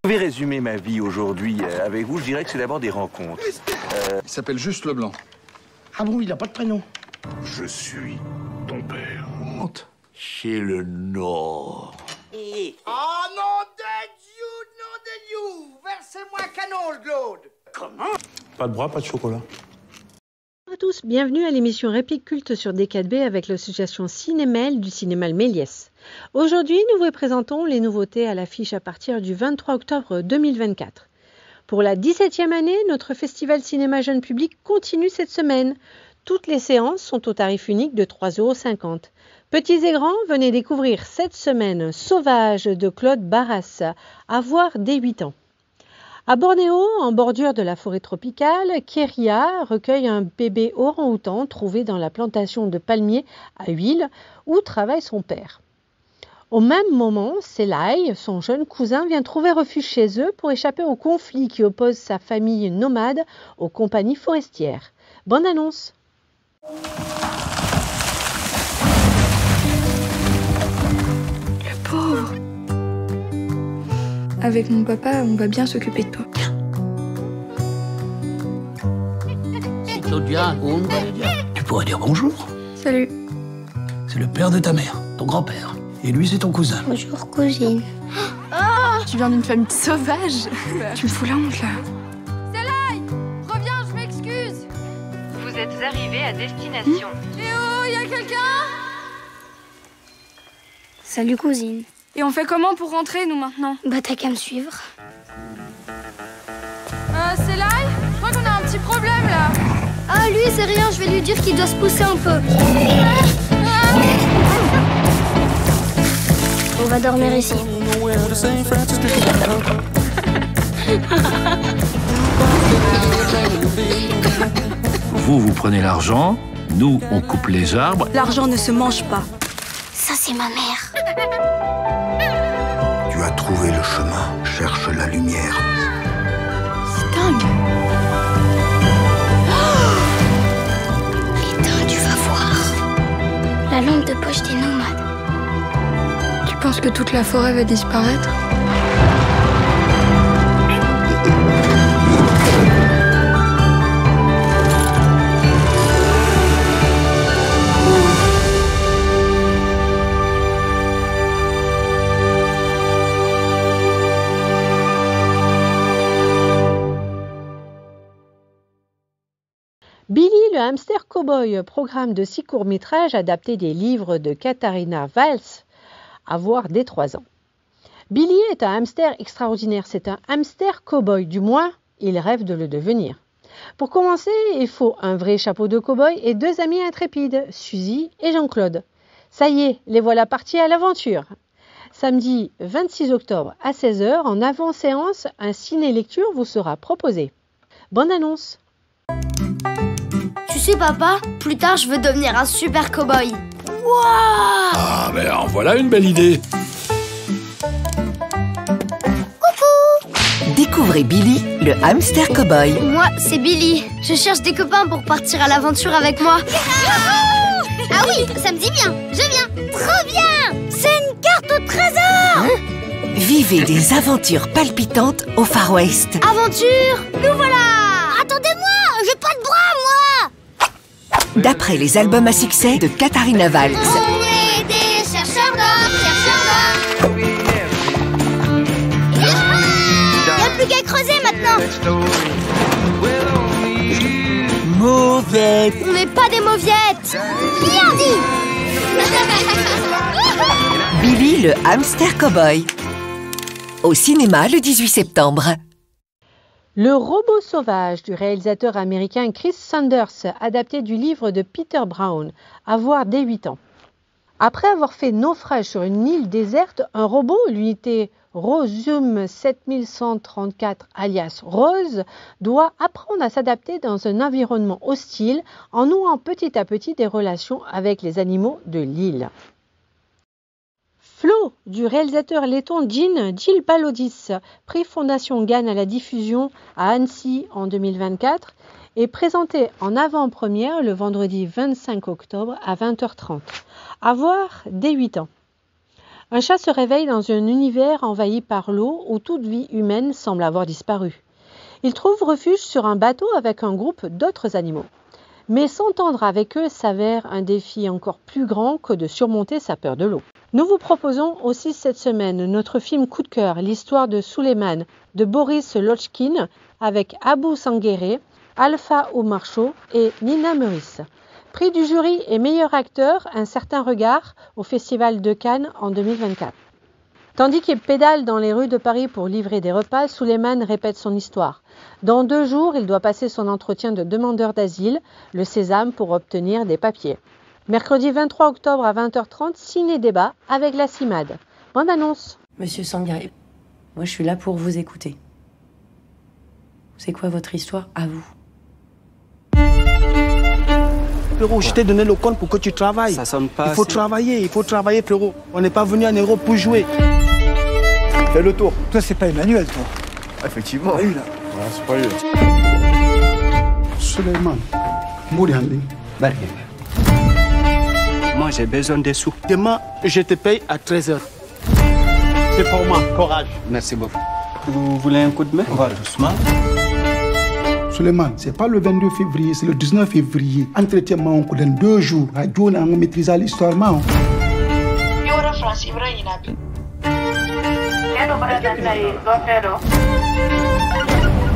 Je vais résumer ma vie aujourd'hui avec vous. Je dirais que c'est d'abord des rencontres. Il s'appelle Juste Leblanc. Ah bon, il n'a pas de prénom? Je suis ton père. Honte. C'est le Nord. Oh nom de Dieu, versez-moi un canon, Claude. Comment? Pas de bras, pas de chocolat. Bonjour à tous, bienvenue à l'émission Réplique Culte sur D4B avec l'association Cinémel du Cinéma Méliès. Aujourd'hui, nous vous présentons les nouveautés à l'affiche à partir du 23 octobre 2024. Pour la 17e année, notre festival cinéma jeune public continue cette semaine. Toutes les séances sont au tarif unique de 3,50 €. Petits et grands, venez découvrir cette semaine Sauvage de Claude Barras, à voir dès 8 ans. À Bornéo, en bordure de la forêt tropicale, Kéria recueille un bébé orang-outan trouvé dans la plantation de palmiers à Huile où travaille son père. Au même moment, Selay, son jeune cousin, vient trouver refuge chez eux pour échapper au conflit qui oppose sa famille nomade aux compagnies forestières. Bonne annonce! Le pauvre. Avec mon papa, on va bien s'occuper de toi. Si Claudia, on va le dire. Tu pourrais dire bonjour. Salut. C'est le père de ta mère, ton grand-père. Et lui, c'est ton cousin. Bonjour, cousine. Tu viens d'une famille sauvage. Tu me fous la honte, là. Reviens, je m'excuse. Vous êtes arrivé à destination. Eh oh, y a quelqu'un? Salut, cousine. Et on fait comment pour rentrer, nous, maintenant? Bah, t'as qu'à me suivre. C'est là? Je crois qu'on a un petit problème, là. Ah, lui, c'est rien, je vais lui dire qu'il doit se pousser un peu. On va dormir ici. Vous prenez l'argent, nous, on coupe les arbres. L'argent ne se mange pas. Ça, c'est ma mère. Tu as trouvé le chemin. Cherche la lumière. C'est dingue. Putain, tu vas voir. La lampe de poche des nomades. Tu penses que toute la forêt va disparaître? Billy le hamster cow-boy, programme de 6 courts-métrages adaptés des livres de Katharina Valls, à voir dès 3 ans. Billy est un hamster extraordinaire, c'est un hamster cow-boy, du moins, il rêve de le devenir. Pour commencer, il faut un vrai chapeau de cow-boy et 2 amis intrépides, Suzy et Jean-Claude. Ça y est, les voilà partis à l'aventure. Samedi 26 octobre à 16 h, en avant-séance, un ciné-lecture vous sera proposé. Bonne annonce! Tu sais, papa, plus tard, je veux devenir un super cow-boy. Wouah! Ah, ben en voilà une belle idée. Découvrez Billy, le hamster cow-boy. Moi, c'est Billy. Je cherche des copains pour partir à l'aventure avec moi. Ah oui, ça me dit bien. Je viens. Trop bien! C'est une carte au trésor! Vivez des aventures palpitantes au Far West. Aventure! Nous voilà! Attendez-moi! J'ai pas de bras, moi! D'après les albums à succès de Katharina Valls. On est des chercheurs d'or, chercheurs d'or. Y'a plus qu'à creuser maintenant. Mauvais. On n'est pas des mauviettes. Bien dit. Billy, le hamster cow-boy. Au cinéma le 18 septembre. Le robot sauvage du réalisateur américain Chris Sanders, adapté du livre de Peter Brown, à voir dès 8 ans. Après avoir fait naufrage sur une île déserte, un robot, l'unité Rosium 7134 alias Rose, doit apprendre à s'adapter dans un environnement hostile en nouant petit à petit des relations avec les animaux de l'île. Flo, du réalisateur letton Gilles Balodis, prix Fondation Gann à la diffusion à Annecy en 2024, est présenté en avant-première le vendredi 25 octobre à 20 h 30. À voir dès 8 ans. Un chat se réveille dans un univers envahi par l'eau où toute vie humaine semble avoir disparu. Il trouve refuge sur un bateau avec un groupe d'autres animaux. Mais s'entendre avec eux s'avère un défi encore plus grand que de surmonter sa peur de l'eau. Nous vous proposons aussi cette semaine notre film coup de cœur, l'histoire de Suleiman, de Boris Lotchkin, avec Abou Sanguéré, Alpha Omar Shaw et Nina Meurice. Prix du jury et meilleur acteur, un certain regard au Festival de Cannes en 2024. Tandis qu'il pédale dans les rues de Paris pour livrer des repas, Suleiman répète son histoire. Dans 2 jours, il doit passer son entretien de demandeur d'asile, le sésame, pour obtenir des papiers. Mercredi 23 octobre à 20h30, ciné-débat avec la CIMAD. Bonne annonce. Monsieur Sangaré, moi je suis là pour vous écouter. C'est quoi votre histoire à vous? Frérot, je t'ai donné le compte pour que tu travailles. Ça sonne pas. Il faut travailler, frérot. On n'est pas venu en Europe pour jouer. Fais le tour. Toi, c'est pas Emmanuel, toi. Effectivement. C'est pas lui, là. Ouais, c'est pas lui. Suleiman, Mouriandi. Moi, j'ai besoin des sous. Demain, je te paye à 13h. C'est pour moi. Courage. Merci beaucoup. Vous voulez un coup de main? On va doucement. Suleiman, c'est pas le 22 février, c'est le 19 février. Entretien, on dans 2 jours. À Dieu, on a maîtrisé l'histoire, man.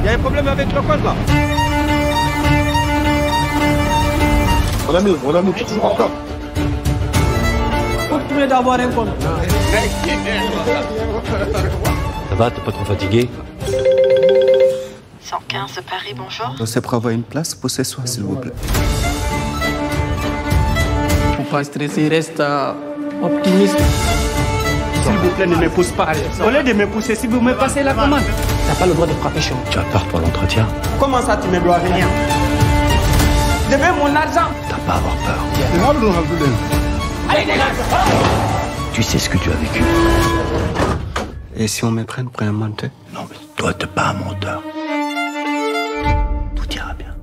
Il y a un problème avec le compte, là. Mon ami, tu es toujours en retard. Continuez d'avoir un compte. Ça va, t'es pas trop fatigué? 115 Paris, bonjour. C'est pour avoir une place pour ce soir, s'il vous plaît. Faut pas stresser, reste optimiste. S'il vous plaît, ne me pousse pas. Au lieu de me pousser, si vous me passez la commande. T'as pas le droit de frapper chez moi. Tu as peur pour l'entretien? Comment ça, tu me dois rien? Je veux mon argent. T'as pas à avoir peur. Allez, dégage. Tu sais ce que tu as vécu. Et si on me prenne pour un menteur? Non, mais toi, t'es pas un menteur. Tout ira bien.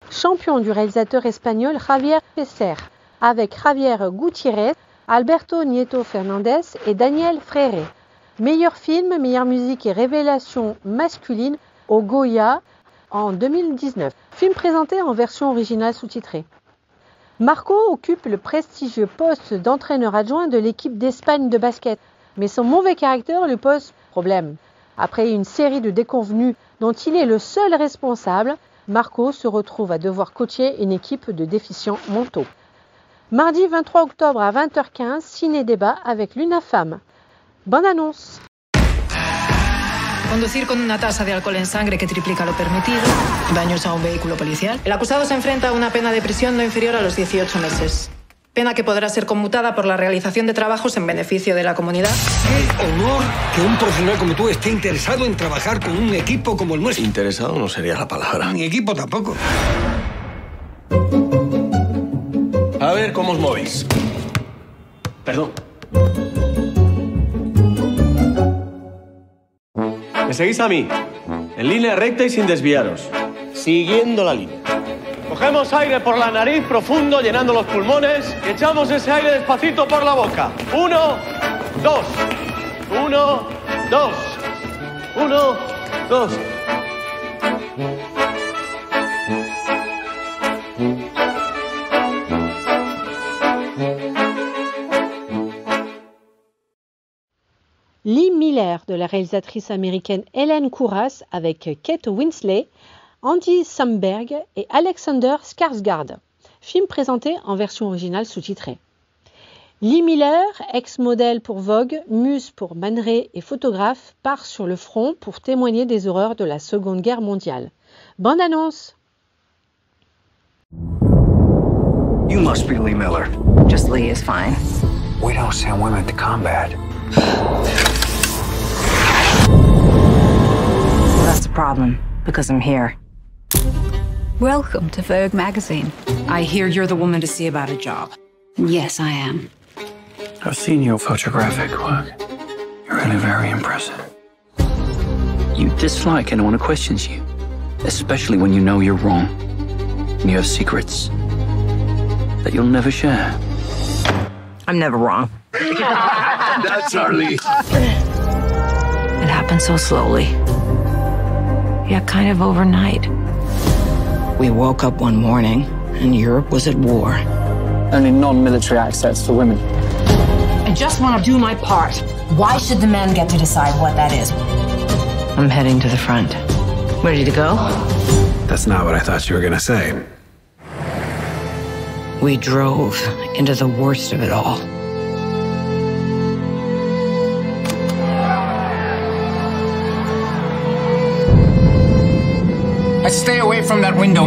Champion du réalisateur espagnol Javier Fesser, avec Javier Gutiérrez, Alberto Nieto Fernandez et Daniel Freire. Meilleur film, meilleure musique et révélation masculine au Goya en 2019. Film présenté en version originale sous-titrée. Marco occupe le prestigieux poste d'entraîneur adjoint de l'équipe d'Espagne de basket, mais son mauvais caractère lui pose problème. Après une série de déconvenues dont il est le seul responsable, Marco se retrouve à devoir coacher une équipe de déficients mentaux. Mardi 23 octobre à 20h15, ciné-débat avec l'UNAFAM. Bonne annonce. Conducir con una tasa de alcohol en sangre que triplica lo permitido, daños a un vehículo policial. El acusado se enfrenta a una pena de prisión no inferior a los 18 meses. Pena que podrá ser conmutada por la realización de trabajos en beneficio de la comunidad. ¡Qué honor que un profesional como tú esté interesado en trabajar con un equipo como el nuestro! Interesado no sería la palabra. Ni equipo tampoco. A ver, ¿cómo os movéis? Perdón. Me seguís a mí, en línea recta y sin desviaros, siguiendo la línea. Cogemos aire por la nariz profundo, llenando los pulmones, y echamos ese aire despacito por la boca. 1, 2. 1, 2. 1, 2. Lee Miller de la réalisatrice américaine Helen Kouras avec Kate Winslet, Andy Samberg et Alexander Skarsgård. Film présenté en version originale sous-titrée. Lee Miller, ex-modèle pour Vogue, muse pour Man Ray et photographe, part sur le front pour témoigner des horreurs de la Seconde Guerre mondiale. Bonne annonce! You must be Lee Miller. Just Lee is fine. We don't send women to combat. That's the problem, because I'm here. Welcome to Vogue magazine. I hear you're the woman to see about a job. Yes, I am. I've seen your photographic work. You're really very impressive. You dislike anyone who questions you, especially when you know you're wrong and you have secrets that you'll never share. I'm never wrong. That's Charlie. It happened so slowly, yet kind of overnight. We woke up one morning and Europe was at war. Only non-military access for women. I just want to do my part. Why should the men get to decide what that is? I'm heading to the front. Ready to go? That's not what I thought you were gonna say. We drove into the worst of it all. Let's stay away from that window.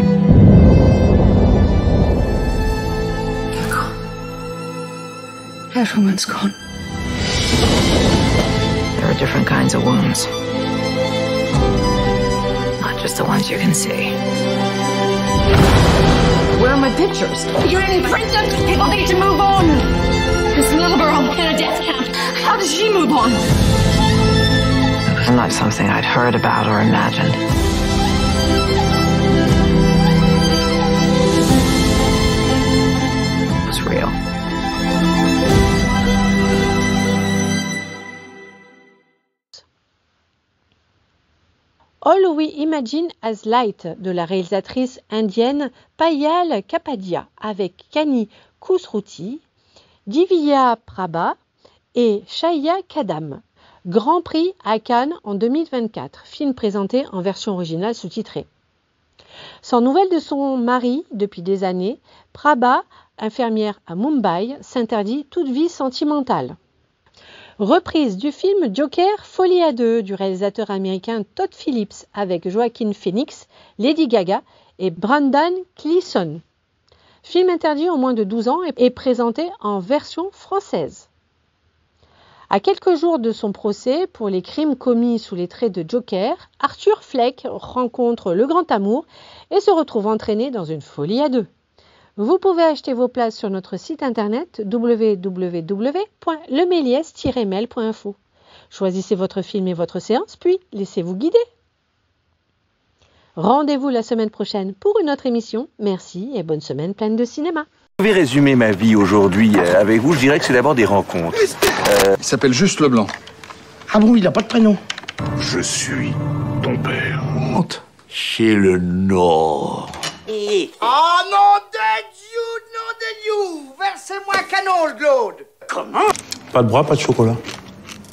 Everyone's gone. There are different kinds of wounds. Not just the ones you can see. Where are my pictures? You're in prison! People need to move on! This little girl in a death camp. How does she move on? It was not something I'd heard about or imagined. It was real. All We Imagine as Light de la réalisatrice indienne Payal Kapadia avec Kani Khosrouti, Divya Prabha et Shaya Kadam. Grand Prix à Cannes en 2024, film présenté en version originale sous-titrée. Sans nouvelles de son mari depuis des années, Prabha, infirmière à Mumbai, s'interdit toute vie sentimentale. Reprise du film Joker, Folie à deux du réalisateur américain Todd Phillips avec Joaquin Phoenix, Lady Gaga et Brendan Gleeson. Film interdit aux moins de 12 ans et présenté en version française. À quelques jours de son procès pour les crimes commis sous les traits de Joker, Arthur Fleck rencontre le grand amour et se retrouve entraîné dans une folie à deux. Vous pouvez acheter vos places sur notre site internet www.lemelies-mail.info. Choisissez votre film et votre séance, puis laissez-vous guider. Rendez-vous la semaine prochaine pour une autre émission. Merci et bonne semaine pleine de cinéma. Je vais résumer ma vie aujourd'hui avec vous. Je dirais que c'est d'abord des rencontres. Il s'appelle juste Leblanc. Ah bon, il n'a pas de prénom. Je suis ton père. Monte. Chez le Nord. Oh non de Dieu, Versez-moi un canon, Claude. Comment? Pas de bras, pas de chocolat.